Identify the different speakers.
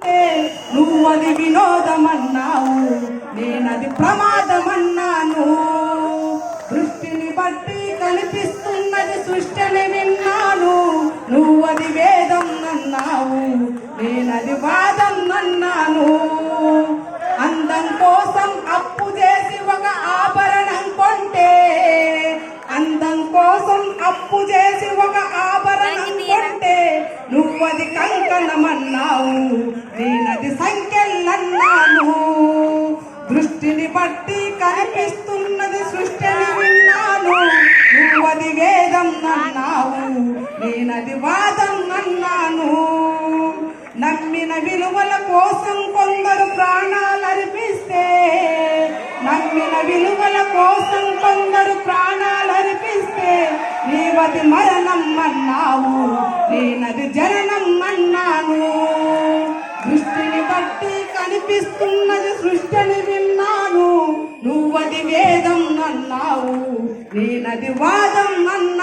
Speaker 1: కనిపిస్తే నువ్వది వినోదమన్నావు, నేనది ప్రమాదమన్నాను. దృష్టిని బట్టి కనిపిస్తున్నది సృష్టిని విన్నాను, నువ్వది వేదం అన్నావు, నేనది వాదం అన్నాను. అందం కోసం అప్పు చేసి ఒక ఆభరణం కొంటే, అందం కోసం అప్పు చేసి ఒక ఆభరణం కొంటే నువ్వది కంకణమన్నావు, నేనది సంఖ్యలన్నాను. దృష్టిని బట్టి కనిపిస్తున్నది సృష్టిని విన్నాను, నువ్వది వేదం అన్నావు, నేనది వాదం అన్నాను. నమ్మిన విలువల కోసం కొందరు ప్రాణాలర్పిస్తే, నమ్మిన విలువల కోసం కొందరు ప్రాణాలర్పిస్తే నీవది మరణం అన్నావు, నేనది జననం అన్నాను. దృష్టిని బట్టి కనిపిస్తున్నది సృష్టిని విన్నాను, నువ్వది వేదం అన్నావు, నేనది వాదం అన్నాను.